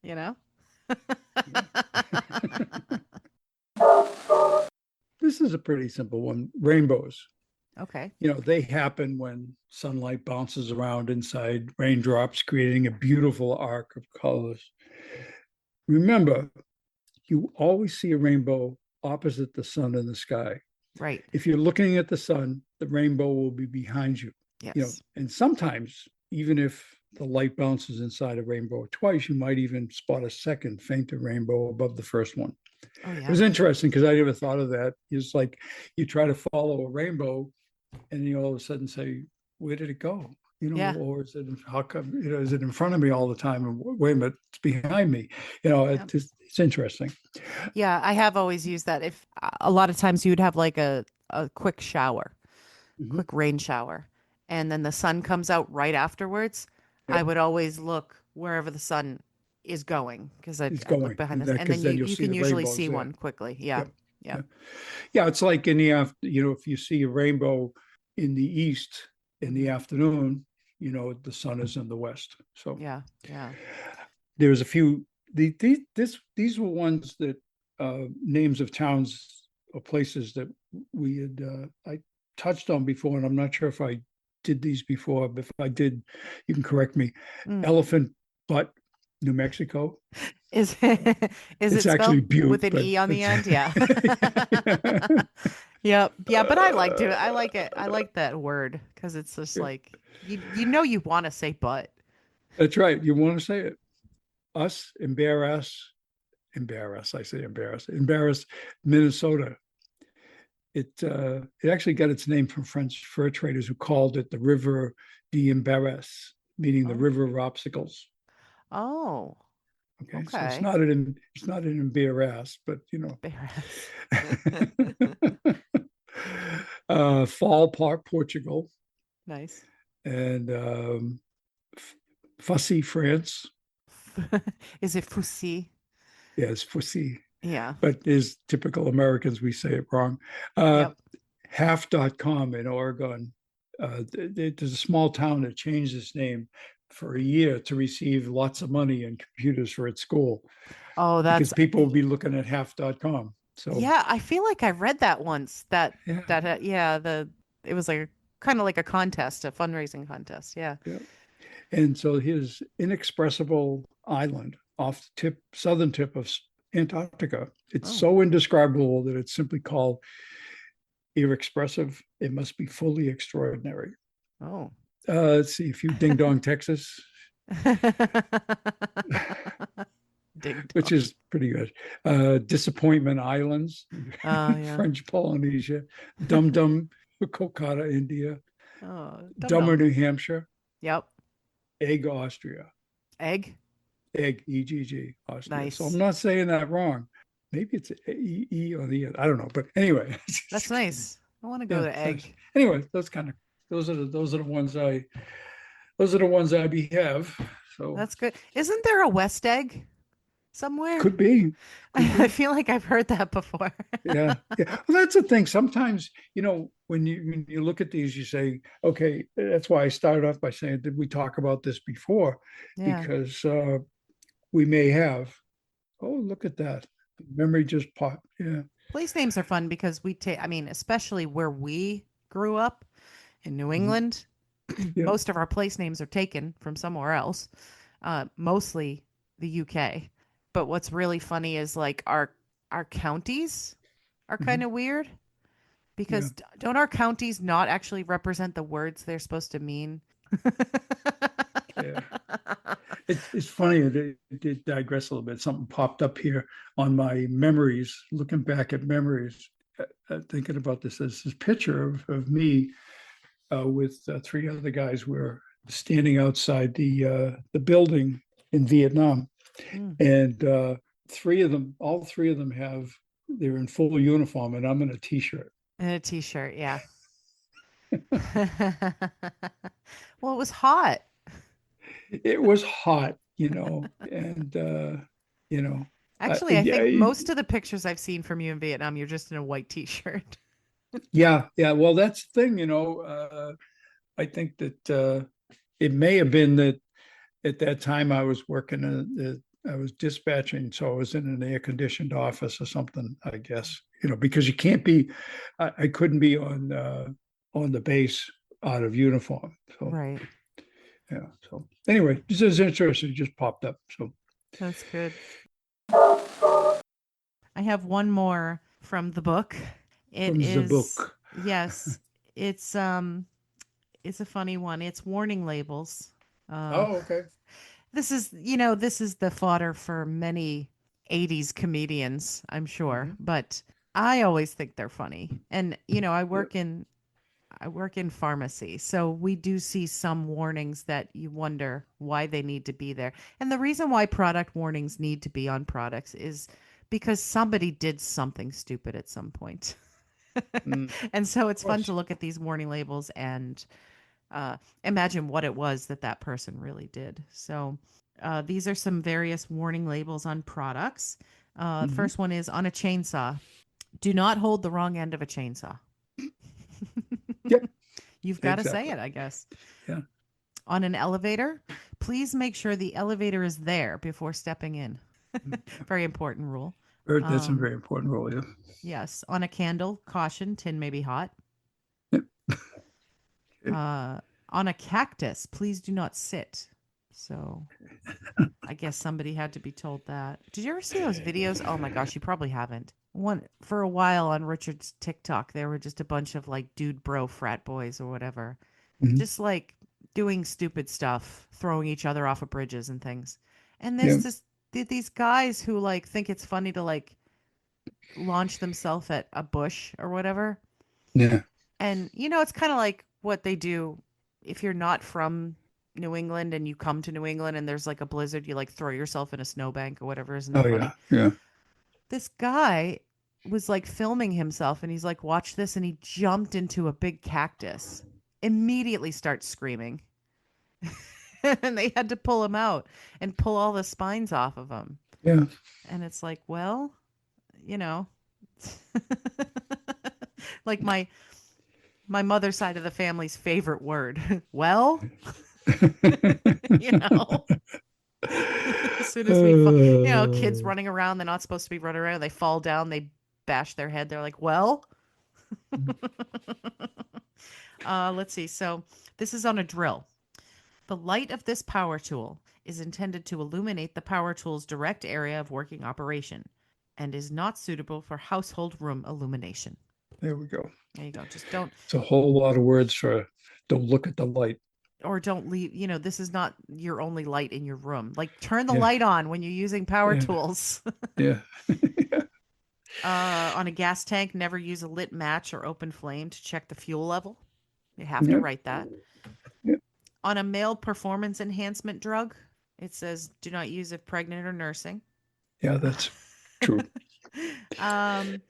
B: You know?
A: Yeah. This is a pretty simple one. Rainbows.
B: Okay.
A: They happen when sunlight bounces around inside raindrops, creating a beautiful arc of colors. Remember, you always see a rainbow opposite the sun in the sky.
B: Right.
A: If you're looking at the sun, the rainbow will be behind you.
B: Yes.
A: And sometimes, even if the light bounces inside a rainbow twice, you might even spot a second fainter rainbow above the first one.
B: Oh
A: It was
B: yeah.
A: interesting because I never thought of that. It's like you try to follow a rainbow and you all of a sudden say, where did it go?
B: Yeah.
A: or is it, how come, is it in front of me all the time? And wait a minute, it's behind me.
B: Yeah.
A: It's interesting.
B: Yeah, I have always used that. If a lot of times you would have like a quick shower,
A: Mhm.
B: quick rain shower, and then the sun comes out right afterwards, I
A: Yep,
B: would always look wherever the sun is going because
A: it's
B: I'd look
A: going
B: behind this, and then
A: because
B: you
A: then you'll
B: you
A: see
B: can
A: the
B: usually
A: rainbows
B: see
A: there.
B: one quickly. Yeah.
A: Yep.
B: Yeah.
A: Yeah. Yeah, it's like in the after, if you see a rainbow in the east in the
B: Hmm.
A: afternoon, the sun is in the west. So
B: Yeah. Yeah.
A: there's a few. These were ones that names of towns or places that we had I touched on before, and I'm not sure if I did these before, but if I did, you can correct me.
B: Mm.
A: Elephant Butt, New Mexico.
B: Is it is
A: It's
B: it
A: actually
B: spelled
A: Butte,
B: with an
A: but
B: E on the
A: it's
B: end? Yeah. Yep. Yeah, but I like to. I like it. I like that word because it's just like you want to say but.
A: that's right. You want to say it. Us, embarrass. I say embarrass, Minnesota. It actually got its name from French fur traders who called it the River d'Embarras, meaning the
B: Oh.
A: river of obstacles.
B: Oh.
A: Okay, so it's
B: Okay.
A: not an embarrass, but
B: Embarrass.
A: Fall Park, Portugal,
B: Nice.
A: and Fussy, France.
B: Is it Fussy?
A: Yes, Fussy,
B: Yeah.
A: but as typical Americans, we say it wrong. Uh,
B: Yep.
A: half.com in Oregon. There's a small town that changed its name for a year to receive lots of money and computers for its school
B: Oh,
A: because
B: that's
A: people will be looking at half.com. So,
B: yeah, I feel like I read that once.
A: yeah,
B: Yeah, the it was like kind of like a contest, a fundraising contest. Yeah.
A: yeah. And so his inexpressible island off the southern tip of Antarctica, it's
B: Oh.
A: so indescribable that it's simply called irexpressive. It must be fully extraordinary.
B: Oh.
A: Let's see, if you ding dong, Texas,
B: Ding
A: which
B: dong.
A: is pretty good. Disappointment Islands,
B: Oh, yeah.
A: French Polynesia, Dum Dum, Kolkata, India,
B: Oh, dum
A: Dummer,
B: dum.
A: New Hampshire,
B: Yep.
A: Egg, Austria,
B: Egg.
A: Egg, EGG, Austria. So I'm
B: Nice.
A: not saying that wrong. Maybe it's E on the end. I don't know, but anyway,
B: That's nice. I want to go
A: yeah,
B: to
A: it's nice.
B: Egg.
A: Anyway, those are the ones I have. So
B: That's good. Isn't there a West Egg somewhere?
A: could be, could
B: I
A: be.
B: feel like I've heard that before.
A: Yeah, yeah. Well, that's the thing. Sometimes, when you look at these, you say, okay, that's why I started off by saying, did we talk about this before?
B: Yeah.
A: Because we may have. Oh, look at that. Memory just popped. Yeah.
B: Place names are fun because I mean, especially where we grew up in New
A: Mhm.
B: England,
A: Yeah.
B: most of our place names are taken from somewhere else, mostly the UK. But what's really funny is like our counties are kind
A: Mhm.
B: of weird
A: Yeah.
B: because don't our counties not actually represent the words they're supposed to mean?
A: Yeah. It's funny. It did digress a little bit. Something popped up here on my memories, looking back at memories, thinking about this. There's this picture of me with three other guys. We're standing outside the building in Vietnam,
B: Mm.
A: and all three of them they're in full uniform, and I'm in a t-shirt.
B: And a t-shirt, yeah. Well, it was hot.
A: It was hot, and you know,
B: Actually, I think
A: yeah,
B: most of the pictures I've seen from you in Vietnam, you're just in a white t-shirt.
A: yeah, yeah. Well, that's the thing, I think that it may have been that at that time I was working I was dispatching, so I was in an air conditioned office or something, I guess, because you can't be, I couldn't be on the base out of uniform. So
B: Right.
A: yeah. So anyway, this is interesting. It just popped up. So
B: That's good. I have one more from the book. It
A: from the
B: is
A: book.
B: yes, it's um it's a funny one. It's warning labels. Uh
A: Oh, okay.
B: this is the fodder for many 80s comedians, I'm sure,
A: Hmm.
B: but I always think they're funny. And I
A: Yep.
B: I work in pharmacy, so we do see some warnings that you wonder why they need to be there. And the reason why product warnings need to be on products is because somebody did something stupid at some point.
A: Mm,
B: And so
A: of
B: it's fun to
A: course.
B: look at these warning labels and imagine what it was that that person really did. So these are some various warning labels on products.
A: Mhm.
B: First one is on a chainsaw. Do not hold the wrong end of a chainsaw.
A: Yep,
B: You've got to say
A: exactly.
B: it, I guess.
A: Yeah.
B: On an elevator, please make sure the elevator is there before stepping in.
A: Mm.
B: Very important rule.
A: That's a
B: Um,
A: very important role. Yeah.
B: yes. On a candle, caution, tin may be hot.
A: Yep. Okay.
B: On a cactus, please do not sit. So I guess somebody had to be told that. Did you ever see those videos? Oh my gosh, you probably haven't. One for a while on Richard's TikTok, there were just a bunch of like dude bro frat boys or whatever,
A: Mhm.
B: just like doing stupid stuff, throwing each other off of bridges and things. And there's
A: Yeah.
B: these guys who like think it's funny to like launch themselves at a bush or whatever.
A: Yeah.
B: And it's kind of like what they do if you're not from New England and you come to New England and there's like a blizzard, you like throw yourself in a snowbank or whatever. Isn't
A: Oh
B: that
A: yeah.
B: funny?
A: Yeah.
B: This guy was like filming himself and he's like, watch this. And he jumped into a big cactus, immediately starts screaming. And they had to pull him out and pull all the spines off of him.
A: Yeah.
B: And it's like, well, you know, like my mother's side of the family's favorite word. Well, you know, as soon as we fall, kids
A: Uh,
B: running around, they're not supposed to be running around. They fall down, they bash their head. They're like, well, let's see. So this is on a drill. The light of this power tool is intended to illuminate the power tool's direct area of working operation and is not suitable for household room illumination.
A: there we go.
B: There you go. Just don't
A: It's a whole lot of words for don't look at the light.
B: or don't leave, this is not your only light in your room. Like turn the
A: Yeah.
B: light on when you're using power
A: Yeah.
B: tools.
A: Yeah. Yeah.
B: On a gas tank, never use a lit match or open flame to check the fuel level. You have to
A: Yeah.
B: write that.
A: Yeah.
B: On a male performance enhancement drug, it says do not use if pregnant or nursing.
A: Yeah, that's true.
B: um,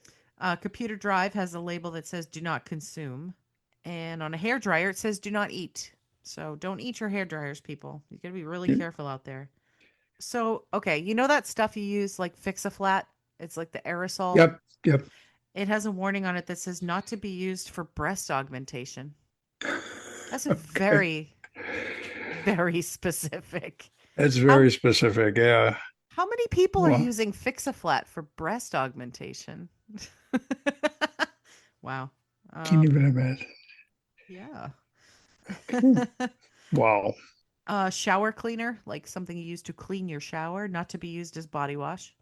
B: computer drive has a label that says do not consume. And on a hair dryer, it says do not eat. So don't eat your hair dryers, people. You got to be really
A: Yeah.
B: careful out there. So, okay, you know that stuff you use like Fix a Flat? It's like the aerosol.
A: Yep. Yep.
B: It has a warning on it that says not to be used for breast augmentation. That's a
A: Okay.
B: very, very specific.
A: That's
B: How
A: very specific. Yeah.
B: how many people are
A: Well,
B: using Fix a Flat for breast augmentation? Wow.
A: can you
B: Um,
A: even imagine?
B: yeah.
A: Ooh, wow.
B: Shower cleaner, like something you use to clean your shower, not to be used as body wash.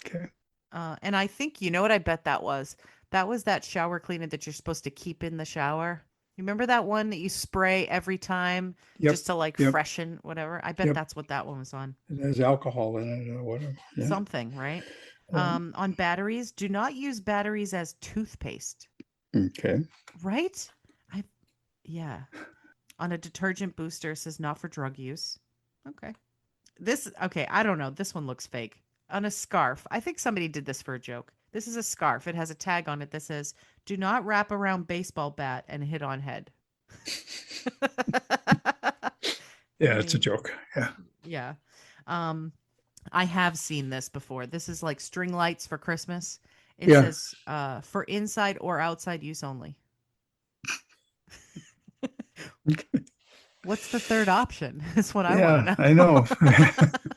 A: Okay.
B: And I think you know what I bet that was. That was that shower cleaner that you're supposed to keep in the shower. You remember that one that you spray every time
A: Yep.
B: just to like
A: Yep.
B: freshen whatever? I bet
A: Yep.
B: that's what that one was on.
A: It has alcohol in it or whatever. Yeah.
B: Something, right?
A: Right.
B: On batteries, do not use batteries as toothpaste,
A: Okay.
B: right? I yeah. On a detergent booster, it says not for drug use. Okay. Okay, I don't know. This one looks fake. On a scarf. I think somebody did this for a joke. This is a scarf. It has a tag on it that says, "Do not wrap around baseball bat and hit on head." I
A: Yeah, it's a
B: mean,
A: joke. Yeah.
B: yeah. Um, I have seen this before. This is like string lights for Christmas. It
A: Yeah.
B: says for inside or outside use only. What's the third option? Is what I want
A: Yeah,
B: to
A: I know.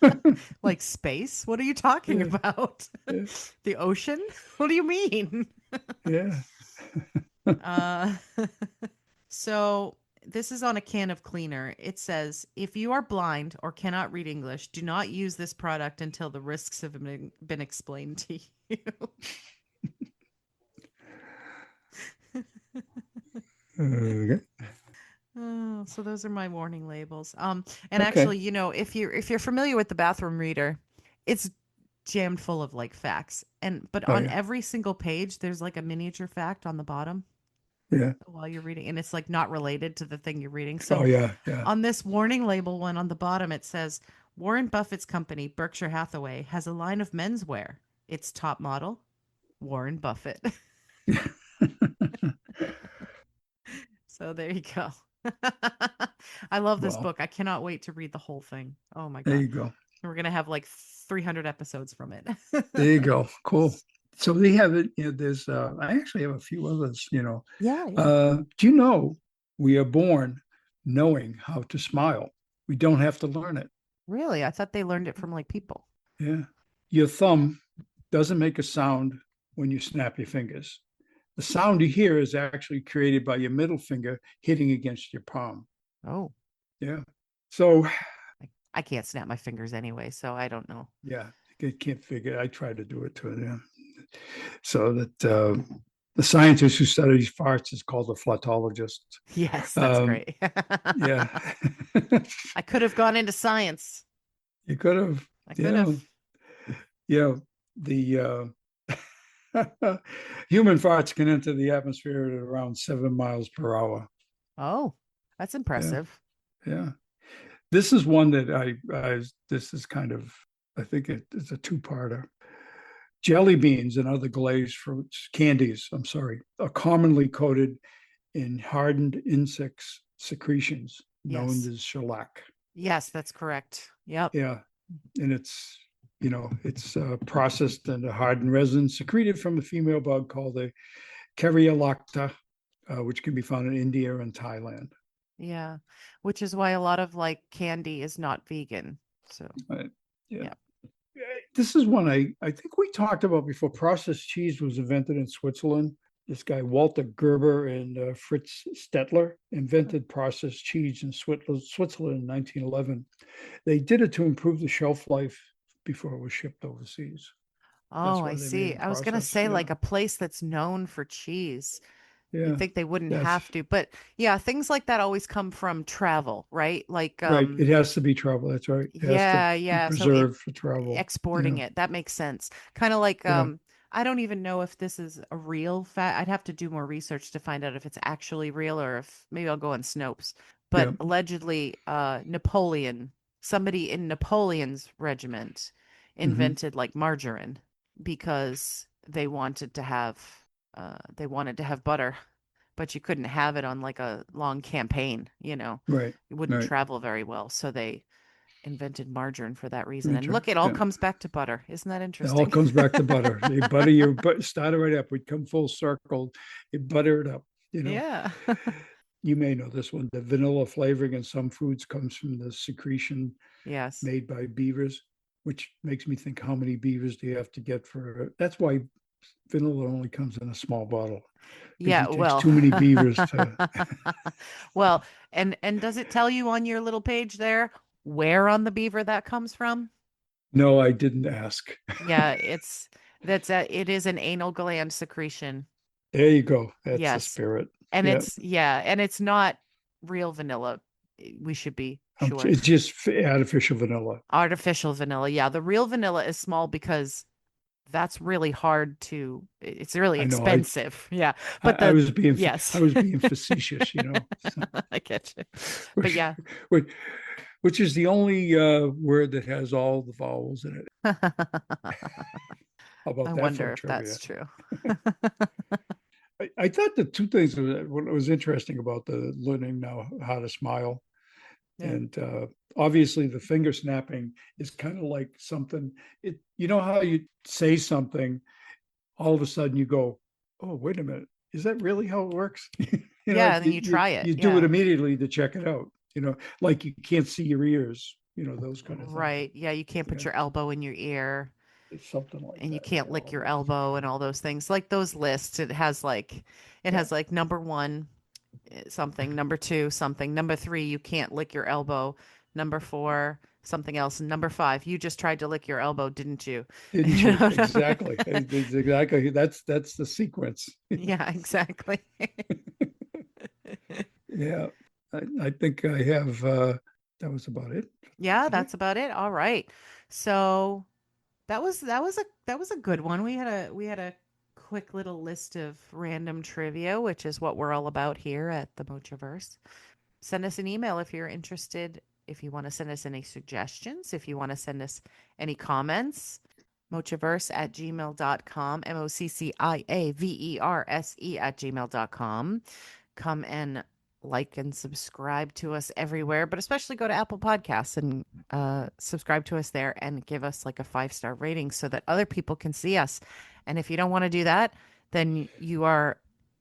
B: know. Like space? What are you talking
A: Yeah.
B: about?
A: Yeah.
B: The ocean? What do you mean?
A: Yeah.
B: Uh, so this is on a can of cleaner. It says, if you are blind or cannot read English, do not use this product until the risks have been explained to you.
A: Okay.
B: Oh, so those are my warning labels. And
A: Okay.
B: actually, if you're familiar with the bathroom reader, it's jammed full of like facts. But
A: Oh
B: on
A: yeah.
B: every single page, there's like a miniature fact on the bottom.
A: Yeah.
B: while you're reading, and it's like not related to the thing you're reading.
A: Oh
B: So
A: yeah. Yeah.
B: on this warning label one on the bottom, it says Warren Buffett's company, Berkshire Hathaway, has a line of menswear. Its top model, Warren Buffett. So there you go. I love this
A: Well,
B: book. I cannot wait to read the whole thing. Oh my
A: there
B: God.
A: you go.
B: We're going to have like 300 episodes from it.
A: There you go. Cool. So they have it. There's. I actually have a few others.
B: Yeah, yeah.
A: Do you know we are born knowing how to smile? We don't have to learn it.
B: Really? I thought they learned it from like people.
A: Yeah. Your thumb doesn't make a sound when you snap your fingers. The sound you hear is actually created by your middle finger hitting against your palm.
B: Oh,
A: Yeah. So,
B: I can't snap my fingers anyway, so I don't know.
A: yeah, I can't figure. I try to do it too. Yeah. So that the scientist who studies farts is called a flautologist.
B: Yes, that's
A: Um,
B: great.
A: yeah.
B: I could have gone into science.
A: You could have.
B: I could
A: Yeah.
B: have.
A: Yeah. The human farts can enter the atmosphere at around 7 miles per hour.
B: Oh, that's
A: Yeah.
B: impressive.
A: Yeah. This is one that this is kind of, I think it's a two-parter. Jelly beans and other glazed fruits, candies, I'm sorry, are commonly coated in hardened insects secretions known
B: Yes.
A: as shellac.
B: Yes, that's correct. Yep.
A: Yeah. And it's processed in a hardened resin secreted from a female bug called the Caryolacta, which can be found in India and Thailand.
B: Yeah. Which is why a lot of like candy is not vegan. So,
A: Right. Yeah.
B: yeah.
A: This is one I think we talked about before. Processed cheese was invented in Switzerland. This guy, Walter Gerber and Fritz Stettler, invented processed cheese in Switzerland in 1911. They did it to improve the shelf life before it was shipped overseas. That's
B: Oh, I
A: why they made
B: see.
A: it
B: I was gonna
A: processed.
B: say
A: Yeah.
B: like a place that's known for cheese. You'd
A: Yeah.
B: think they wouldn't
A: That's
B: have to, but yeah, things like that always come from travel, right? Like,
A: right. It has to be travel. That's right. It has to
B: yeah,
A: be
B: yeah. So
A: preserved for travel.
B: exporting
A: Yeah.
B: it, that makes sense. Kind of like,
A: Yeah.
B: I don't even know if this is a real fact. I'd have to do more research to find out if it's actually real or if maybe I'll go on Snopes. But
A: Yeah.
B: allegedly, Napoleon, somebody in Napoleon's regiment
A: Hmm.
B: invented like margarine because they wanted to have butter, but you couldn't have it on like a long campaign,
A: Right.
B: it wouldn't
A: Right.
B: travel very well. So they invented margarine for that reason. And
A: Return.
B: look, it all
A: Yeah.
B: comes back to butter. Isn't that
A: It all
B: interesting?
A: comes back to butter. You butter your but start it right up. We come full circle. You butter it up. You know,
B: Yeah.
A: you may know this one. The vanilla flavoring in some foods comes from the secretion
B: Yes.
A: made by beavers, which makes me think, how many beavers do you have to get for? That's why vanilla only comes in a small bottle, because
B: Yeah,
A: it takes
B: well.
A: too many beavers to.
B: Well, and does it tell you on your little page there where on the beaver that comes from?
A: No, I didn't ask.
B: Yeah, it is an anal gland secretion.
A: There you go. That's the
B: Yes.
A: spirit.
B: And
A: Yeah.
B: it's not real vanilla. We should be sure.
A: It's just artificial vanilla.
B: Artificial vanilla. Yeah, the real vanilla is small because that's really hard to it's really
A: I know.
B: expensive. Yeah.
A: I,
B: But
A: I was being
B: yes.
A: I was being facetious, So,
B: I get you. But
A: which,
B: yeah.
A: which which is the only word that has all the vowels in it. How
B: I
A: about that for
B: wonder
A: a
B: if
A: trivia?
B: that's true.
A: I thought the two things that what was interesting about the learning now how to smile,
B: Yeah.
A: and obviously the finger snapping is kind of like something. You know how you say something, all of a sudden you go, oh, wait a minute, is that really how it works?
B: Yeah, and then
A: You,
B: you
A: you
B: try it.
A: you do it
B: Yeah.
A: immediately to check it out. Like you can't see your ears. Those kind of things.
B: Right. Yeah, you can't put
A: Yeah,
B: your elbow in your ear
A: it's something like
B: and you
A: that.
B: can't
A: Yeah,
B: lick
A: all
B: your
A: those.
B: elbow and all those things. Like those lists, it
A: Yeah,
B: has like number 1 something, number 2 something, number 3 you can't lick your elbow, number 4 something else, and number 5 you just tried to lick your elbow, didn't you?
A: didn't you? Exactly. It's exactly. That's the sequence.
B: Yeah, exactly.
A: Yeah, I think I have. That was about it
B: Yeah,
A: today.
B: that's about it. All right. So that was a good one. We had a quick little list of random trivia, which is what we're all about here at the Mochaverse. Send us an email if you're interested. If you want to send us any suggestions, if you want to send us any comments, mochaverse@gmail.com, MOCCIAVERSE@gmail.com. Come and like and subscribe to us everywhere, but especially go to Apple Podcasts and subscribe to us there and give us like a 5-star rating so that other people can see us. And if you don't want to do that, then you are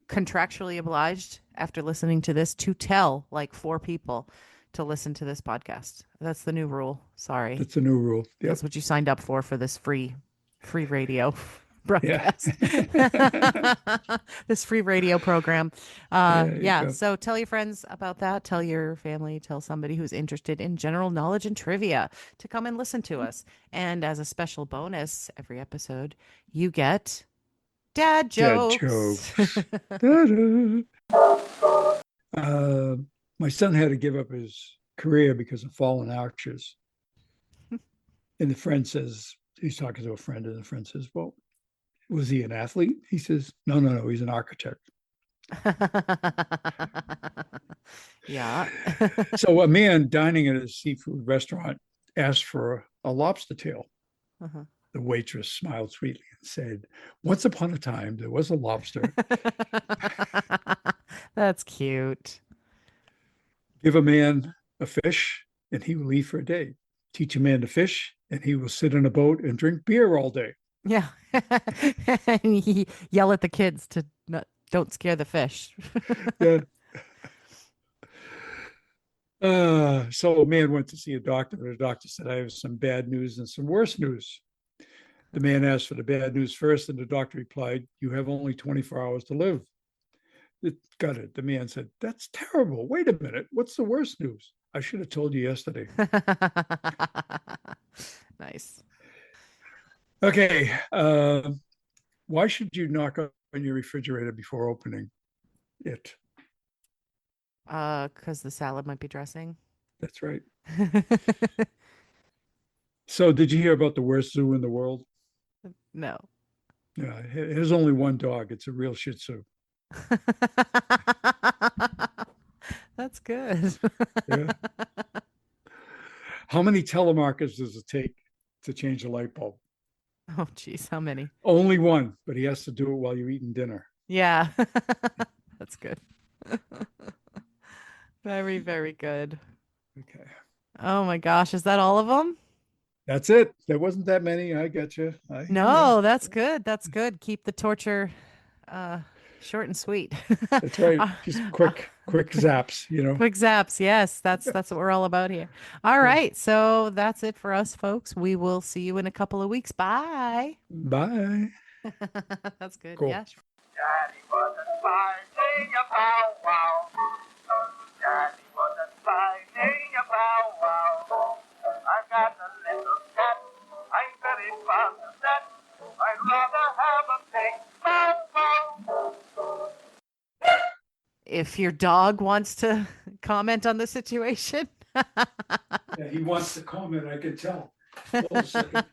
B: contractually obliged after listening to this to tell like 4 people to listen to this podcast. That's the new rule. Sorry.
A: That's a new rule. Yep.
B: That's what you signed up for this free radio
A: Yeah.
B: broadcast. This free radio program.
A: Go.
B: So tell your friends about that. Tell your family, tell somebody who's interested in general knowledge and trivia to come and listen to us. And as a special bonus, every episode, you get dad
A: Dad
B: jokes.
A: jokes. Ta-da. My son had to give up his career because of fallen arches. And the friend says, he's talking to a friend, and the friend says, well, was he an athlete? He says, no, he's an architect.
B: Yeah.
A: So a man dining at a seafood restaurant asked for a lobster tail.
B: Uh-huh.
A: The waitress smiled sweetly and said, once upon a time, there was a lobster.
B: That's cute.
A: Give a man a fish, and he will eat for a day. Teach a man to fish, and he will sit in a boat and drink beer all day.
B: Yeah. And he yell at the kids to don't scare the fish.
A: Yeah. So a man went to see a doctor, and the doctor said, I have some bad news and some worse news. The man asked for the bad news first, and the doctor replied, you have only 24 hours to live. It got it. The man said, that's terrible. Wait a minute. What's the worst news? I should have told you yesterday.
B: Nice.
A: Okay. Why should you knock on your refrigerator before opening it?
B: Because the salad might be dressing.
A: That's right. So did you hear about the worst zoo in the world?
B: No.
A: Yeah, it has only one dog. It's a real Shih Tzu.
B: That's good.
A: Yeah. How many telemarketers does it take to change a light bulb?
B: Oh, geez. How many?
A: Only one, but he has to do it while you're eating dinner.
B: Yeah. That's good. Very, very good.
A: Okay.
B: Oh my gosh. Is that all of them?
A: That's it. There wasn't that many. I get you.
B: No, that's good. That's good. Keep the torture short and sweet.
A: That's right. Just quick zaps,
B: Quick zaps. Yes, that's what we're all about here. All right. So that's it for us, folks. We will see you in a couple of weeks. Bye.
A: Bye.
B: That's good.
A: Cool.
B: Yeah.
C: Daddy wasn't finding a bow wow. Daddy wasn't finding a bow wow. I've got a little cat. I'm very fond of that. I'd rather have a big bow wow.
B: If your dog wants to comment on the situation.
A: Yeah, he wants to comment. I can tell. Hold a second.